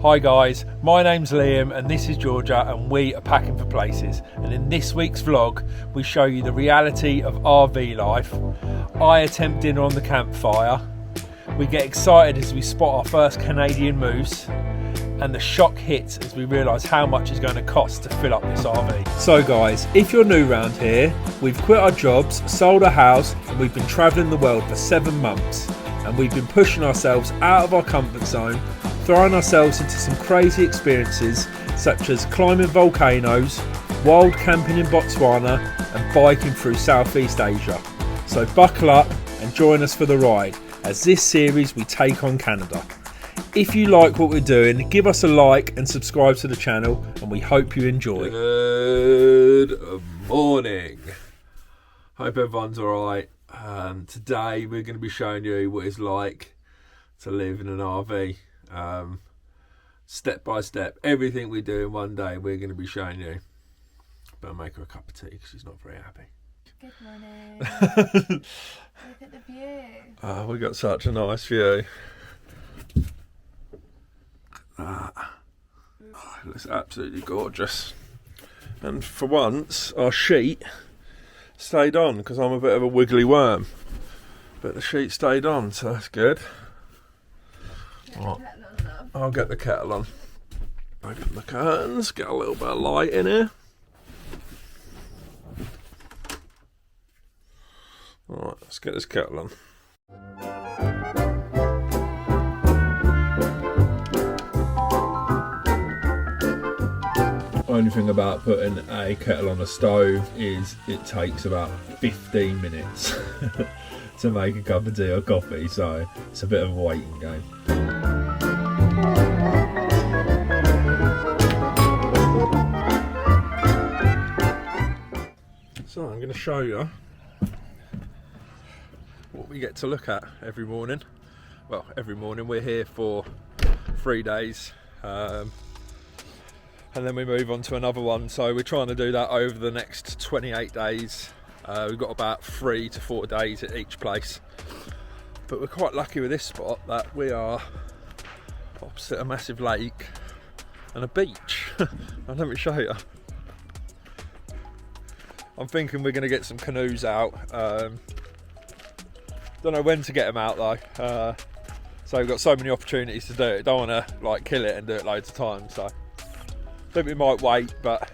Hi guys, my name's Liam and this is Georgia and we are packing for places, and in this week's vlog we show you the reality of RV life. I attempt dinner on the campfire, we get excited as we spot our first Canadian moose, and the shock hits as we realise how much it's going to cost to fill up this RV. So guys, if you're new around here, we've quit our jobs, sold a house, and we've been travelling the world for 7 months, and we've been pushing ourselves out of our comfort zone, throwing ourselves into some crazy experiences such as climbing volcanoes, wild camping in Botswana and biking through Southeast Asia. So buckle up and join us for the ride as this series we take on Canada. If you like what we're doing, give us a like and subscribe to the channel, and we hope you enjoy. Good morning. Hope everyone's alright. Today we're going to be showing you what it's like to live in an RV. Step by step, everything we do in one day we're going to be showing you. Better make her a cup of tea because she's not very happy. Good morning. Look at the view. Oh, we got such a nice view. Oh, it looks absolutely gorgeous. And for once our sheet stayed on because I'm a bit of a wiggly worm, but the sheet stayed on, so that's good. I'll get the kettle on. Open the curtains, get a little bit of light in here. Alright, let's get this kettle on. Only thing about putting a kettle on a stove is it takes about 15 minutes to make a cup of tea or coffee, so it's a bit of a waiting game. So I'm going to show you what we get to look at every morning. Well, every morning we're here for 3 days, and then we move on to another one. So we're trying to do that over the next 28 days. We've got about 3 to 4 days at each place. But we're quite lucky with this spot that we are opposite a massive lake and a beach. And let me show you. I'm thinking we're going to get some canoes out. Don't know when to get them out though. So we've got so many opportunities to do it. Don't want to like kill it and do it loads of times. So I think we might wait. But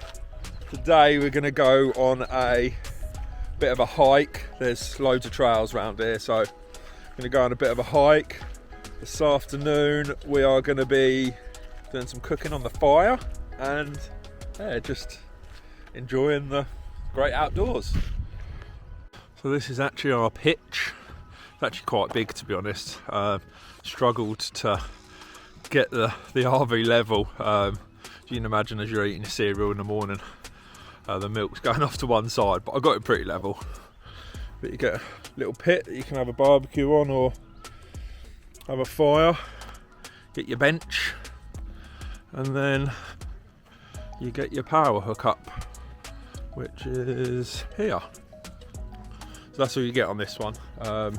today we're going to go on a bit of a hike. There's loads of trails around here, so I'm going to go on a bit of a hike. This afternoon we are going to be doing some cooking on the fire and yeah, just enjoying the great outdoors. So this is actually our pitch. It's actually quite big, to be honest. Struggled to get the RV level. You can imagine as you're eating your cereal in the morning, the milk's going off to one side, but I got it pretty level. But you get a little pit that you can have a barbecue on or have a fire, get your bench, and then you get your power hook up, which is here. So that's all you get on this one. You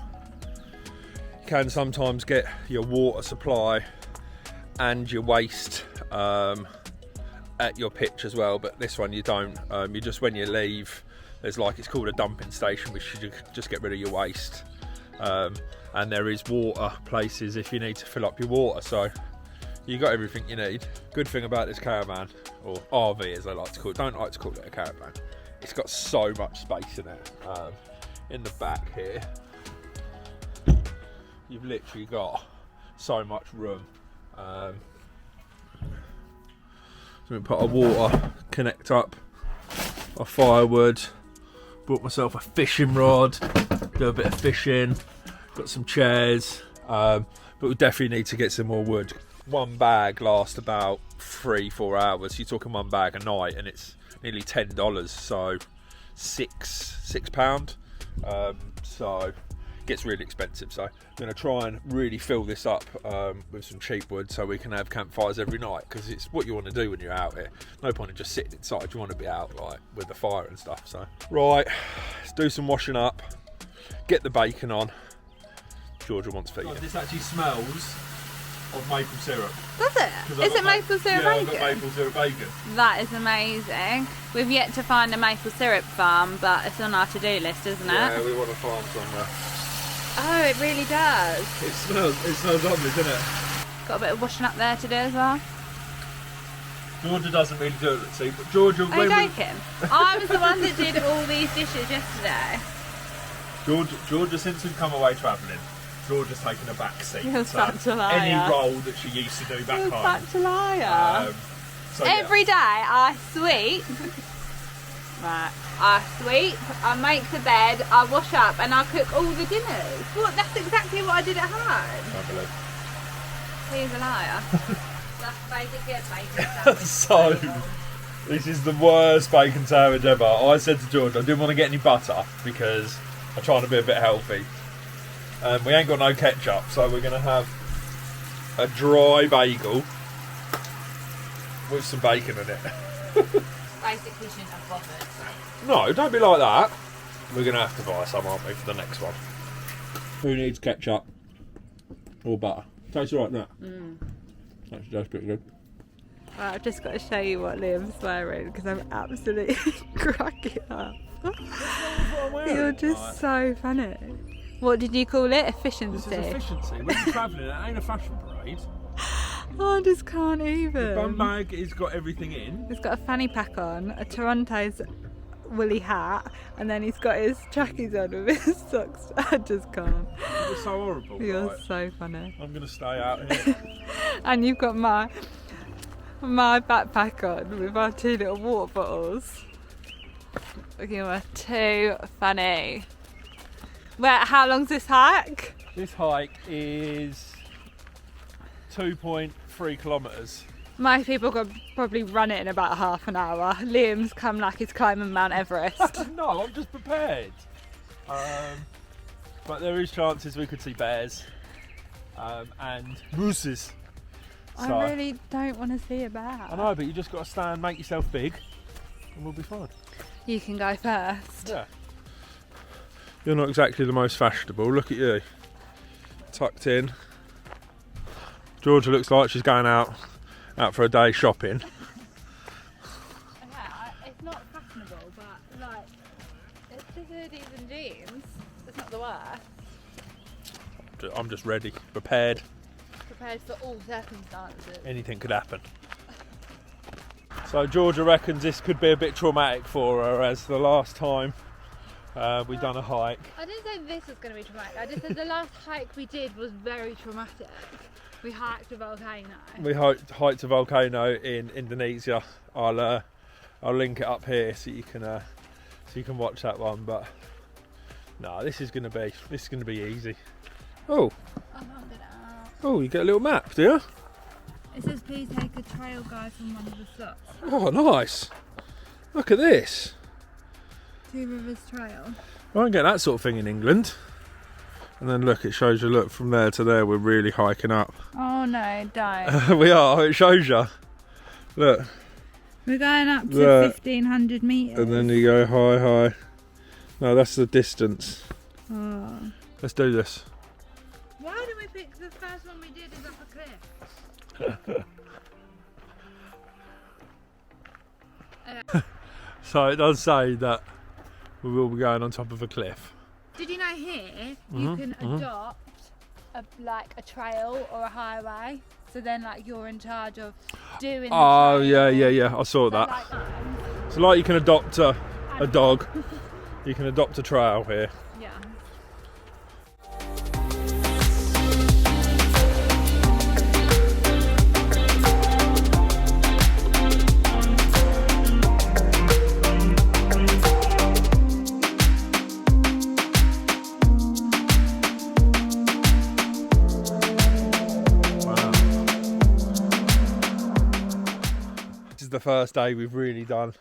can sometimes get your water supply and your waste at your pitch as well, but this one you don't. You just, when you leave, there's like, it's called a dumping station, which you just get rid of your waste. And there is water places if you need to fill up your water, so you got everything you need. Good thing about this caravan, or RV as I like to call it, don't like to call it a caravan, it's got so much space in it. In the back here you've literally got so much room. So we put our water, connect up our firewood, brought myself a fishing rod, do a bit of fishing, got some chairs, but we definitely need to get some more wood. One bag lasts about 3-4 hours. You're talking one bag a night and it's nearly $10, so £6. So it gets really expensive. So I'm going to try and really fill this up with some cheap wood so we can have campfires every night, because it's what you want to do when you're out here. No point in just sitting inside. You want to be out like with the fire and stuff. So right, let's do some washing up, get the bacon on. Georgia wants feeding. This actually smells of maple syrup. Does it? Is it maple syrup yeah, bacon? I've got maple syrup bacon. That is amazing. We've yet to find a maple syrup farm, but it's on our to-do list, isn't it? Yeah, we want to farm somewhere. Oh, it really does. It smells lovely, doesn't it? Got a bit of washing up there to do as well. Georgia doesn't really do it, see, but Georgia... Are you joking? I was the one that did all these dishes yesterday. Georgia, since we've come away travelling, Georgia's taken a back seat. You're such a liar. Any role that she used to do back You're home. such a liar. Every day I sweep. Right. I sweep, I make the bed, I wash up and I cook all the dinners. What? That's exactly what I did at home. Can't believe. He's a liar. That's basically a bacon sandwich. So, this is the worst bacon sandwich ever. I said to George I didn't want to get any butter because I'm trying to be a bit healthy. We ain't got no ketchup, so we're going to have a dry bagel with some bacon in it. Basically shouldn't have bothered. No, don't be like that. We're going to have to buy some, aren't we, for the next one? Who needs ketchup or butter? Tastes alright, now. Actually, that's pretty good. Right, I've just got to show you what Liam's wearing because I'm absolutely cracking up. You're just so funny. What did you call it? Efficiency. This is efficiency. When you're travelling, it ain't a fashion parade. I just can't even. The bum bag has got everything in. He's got a fanny pack on, a Toronto's woolly hat, and then he's got his trackies on with his socks. I just can't. You're so horrible. You're right? so funny. I'm going to stay out here. And you've got my backpack on with our 2 little water bottles. You are too funny. How long's this hike? This hike is 2.3 kilometres. Most people could probably run it in about half an hour. Liam's come like he's climbing Mount Everest. No, I'm just prepared. But there is chances we could see bears and mooses. So, I really don't want to see a bear. I know, but you just got to stand, make yourself big, and we'll be fine. You can go first. Yeah. You're not exactly the most fashionable. Look at you, tucked in. Georgia looks like she's going out for a day shopping. Yeah, it's not fashionable, but like, it's just hoodies and jeans. It's not the worst. I'm just ready, prepared. Prepared for all circumstances. Anything could happen. So Georgia reckons this could be a bit traumatic for her, as the last time we done a hike. I didn't say this was going to be traumatic. I just said the last hike we did was very traumatic. We hiked a volcano. We hiked a volcano in Indonesia. I'll link it up here so you can watch that one. But no, this is gonna be easy. Oh, oh, you get a little map, do you? It says please take a trail guide from one of the slots. Oh, nice. Look at this. 2 Rivers Trail. I don't get that sort of thing in England. And then look, it shows you, look, from there to there, we're really hiking up. Oh no, don't. We are, it shows you. Look. We're going up to 1,500 metres. And then you go high. No, that's the distance. Oh. Let's do this. Why did we pick the first one we did is up a cliff? So it does say that we will be going on top of a cliff. Did you know here you can adopt a trail or a highway? So then like you're in charge of doing the Oh, trail. yeah. I saw that. Like, So like you can adopt a dog, you can adopt a trail here. yeah. The first day we've really done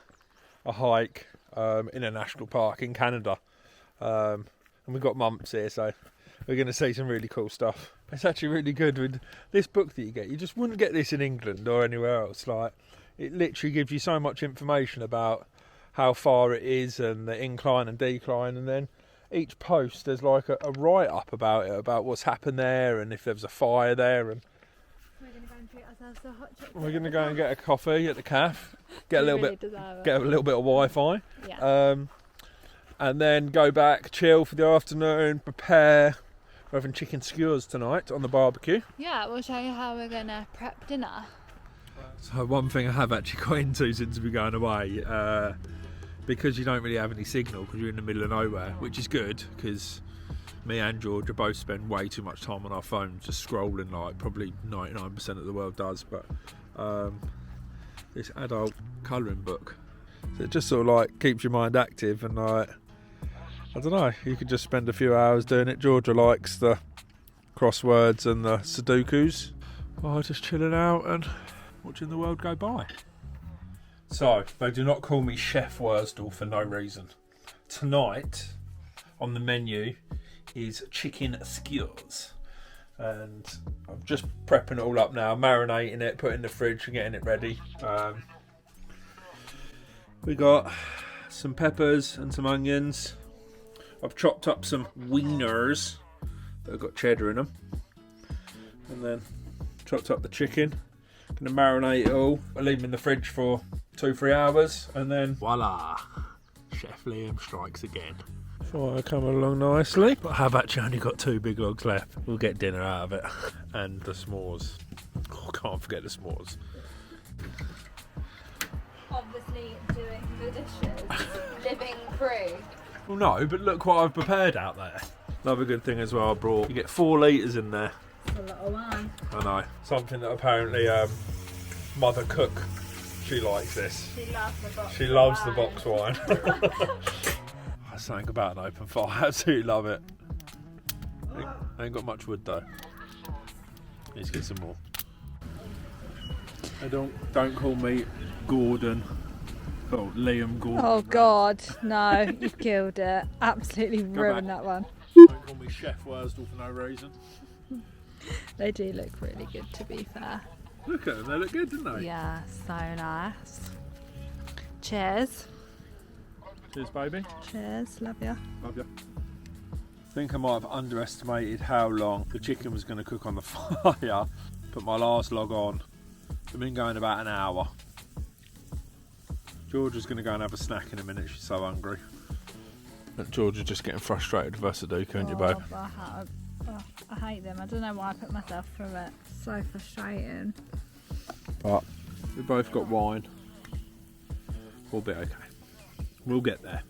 a hike in a national park in Canada, and we've got mumps here, so we're going to see some really cool stuff. It's actually really good with this book that you get. You just wouldn't get this in England or anywhere else. Like, it literally gives you so much information about how far it is and the incline and decline, and then each post there's like a write-up about it, about what's happened there and if there was a fire there, and ourselves a hot chocolate. We're gonna go and get a coffee at the cafe. Get a little bit of Wi-Fi. Yeah. And then go back, chill for the afternoon, prepare. We're having chicken skewers tonight on the barbecue. Yeah, we'll show you how we're gonna prep dinner. So one thing I have actually got into since we're going away, because you don't really have any signal because you're in the middle of nowhere, which is good because me and Georgia both spend way too much time on our phones just scrolling, like probably 99% of the world does. But this adult colouring book, so it just sort of like keeps your mind active, and like, I don't know, you could just spend a few hours doing it. Georgia likes the crosswords and the Sudokus. Oh, just chilling out and watching the world go by. So, they do not call me Chef Wurstel for no reason. Tonight, on the menu, is chicken skewers. And I'm just prepping it all up now, marinating it, putting it in the fridge and getting it ready. We got some peppers and some onions. I've chopped up some wieners that have got cheddar in them, and then chopped up the chicken. Gonna marinate it all. I leave them in the fridge for 2-3 hours, and then voila, Chef Liam strikes again. Fire coming along nicely, but I have actually only got 2 big logs left. We'll get dinner out of it, and the s'mores. Oh, I can't forget the s'mores. Obviously doing the dishes, living proof. Well, no, but look what I've prepared out there. Another good thing as well I brought, you get 4 litres in there. That's a lot of wine. I know. Something that apparently Mother Cook, she likes this. She loves the She box loves the box wine. That's something about an open fire. I absolutely love it. I ain't got much wood though. Let's get some more. Don't call me Gordon. Oh, Liam Gordon. Oh God, no, you've killed it. Absolutely ruined that one. Don't call me Chef Wurstel for no reason. They do look really good, to be fair. Look at them, they look good, don't they? Yeah, so nice. Cheers. Cheers, baby. Cheers, love you. Love you. I think I might have underestimated how long the chicken was going to cook on the fire. Put my last log on. I've been going about an hour. Georgia's going to go and have a snack in a minute, she's so hungry. But Georgia's just getting frustrated with her Sudoku, aren't you, babe? I hate them. I don't know why I put myself through it. So frustrating. But we both got wine. We'll be okay. We'll get there.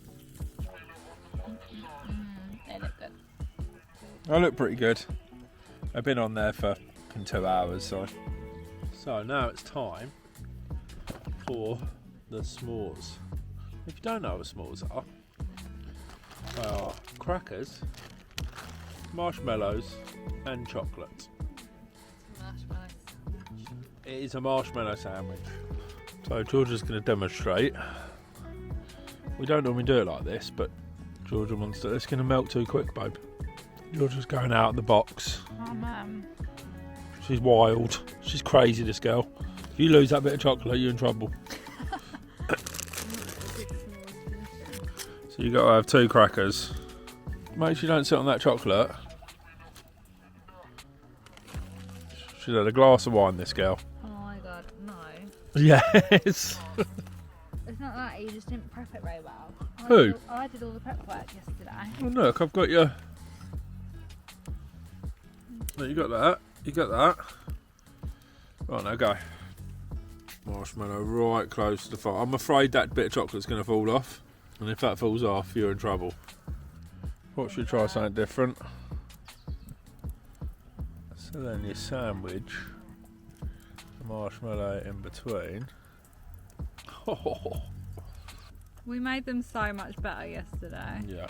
They look good. I look pretty good. I've been on there for 2 hours, so now it's time for the s'mores. If you don't know what s'mores are, they are crackers, marshmallows and chocolate. Marshmallows. It is a marshmallow sandwich. So Georgia's going to demonstrate. We don't normally do it like this, but Georgia wants to. It's going to melt too quick, babe. Georgia's going out of the box. Oh man. She's wild. She's crazy, this girl. If you lose that bit of chocolate, you're in trouble. So you got to have 2 crackers. Make sure you don't sit on that chocolate. She's had a glass of wine, this girl. Oh my god, no. Yes. It's not that, you just didn't prep it very well. Who? I did all the prep work yesterday. Oh look, I've got your... No, you got that. You got that. Right, now go. Marshmallow right close to the fire. I'm afraid that bit of chocolate's going to fall off. And if that falls off, you're in trouble. What should we try something different? So then your sandwich, the marshmallow in between. Oh. We made them so much better yesterday. Yeah.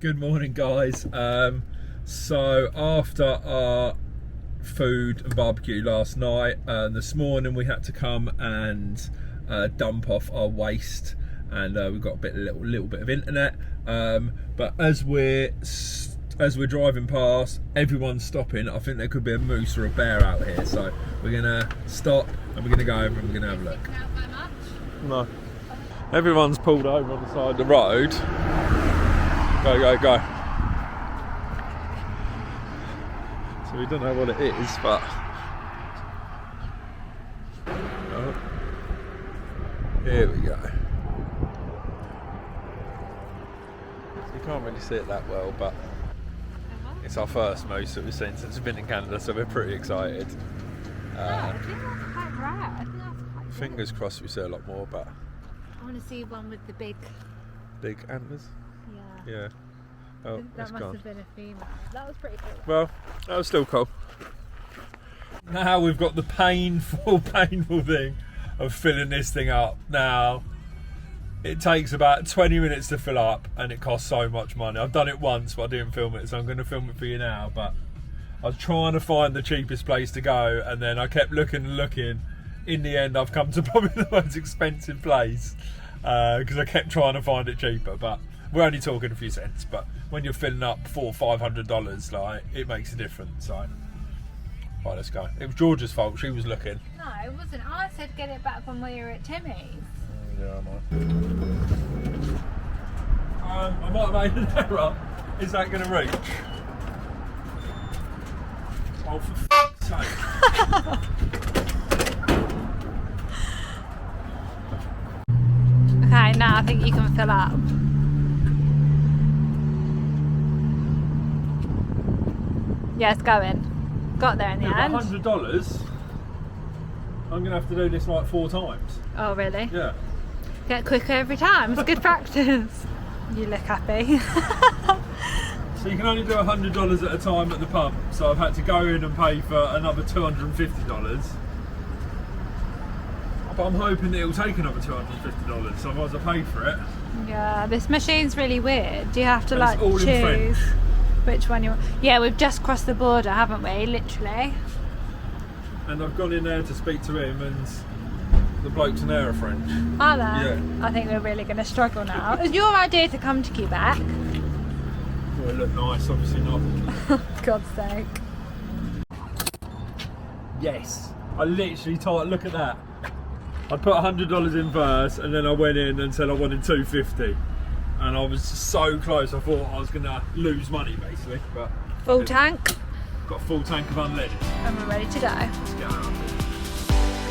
Good morning, guys. So after our food and barbecue last night, this morning we had to come and dump off our waste, and we've got a little bit of internet. But as we're driving past, everyone's stopping. I think there could be a moose or a bear out here, so we're gonna stop and we're gonna go over and we're gonna have a look. No. Everyone's pulled over on the side of the road. Go. So So we don't know what it is, but oh, here we go. So you can't really see it that well, but it's our first moose that we've seen since we've been in Canada, so we're pretty excited. I think that's quite rare. I think that's quite Fingers crossed we see a lot more, but I want to see one with the big antlers. Yeah. Yeah. Oh, That it's must gone. have been a female. That was pretty cool. Well, that was still cool. Now we've got the painful thing of filling this thing up. Now, it takes about 20 minutes to fill up and it costs so much money. I've done it once, but I didn't film it, so I'm going to film it for you now. But I was trying to find the cheapest place to go, and then I kept looking and looking. In the end, I've come to probably the most expensive place because I kept trying to find it cheaper. But we're only talking a few cents. But when you're filling up $400 or $500, like, it makes a difference. So, right, let's go. It was Georgia's fault. She was looking. No, it wasn't. I said get it back when we were at Timmy's. Yeah, I might. I might have made an error. Is that going to reach? Oh, for f***'s sake. Okay, now I think you can fill up. Yeah, it's going. Got there in the end. $100. I'm going to have to do this like 4 times. Oh, really? Yeah. Get quicker every time. It's good practice. You look happy. So you can only do $100 at a time at the pump. So I've had to go in and pay for another $250. But I'm hoping that it'll take another $250. Otherwise I pay for it. Yeah, this machine's really weird. Do you have to And like it's all in choose French. which one you want? Yeah, we've just crossed the border, haven't we? Literally. And I've gone in there to speak to him, and the blokes in there are French. Are they? Yeah. I think we're really going to struggle now. It was your idea to come to Quebec. Well, it looked nice, obviously not. God's sake. Yes. I literally told, look at that. I put $100 in first, and then I went in and said I wanted $250. And I was so close, I thought I was going to lose money basically. But Full tank. got a full tank of unleaded. And we're ready to go. Let's go.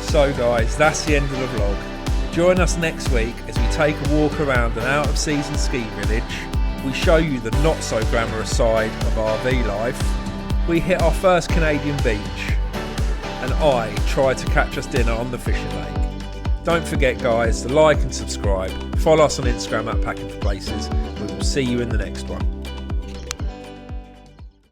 So guys, that's the end of the vlog. Join us next week as we take a walk around an out of season ski village. We show you the not so glamorous side of RV life. We hit our first Canadian beach. And I try to catch us dinner on the fishing lake. Don't forget guys to like and subscribe. Follow us on Instagram at Packing for Places. We will see you in the next one.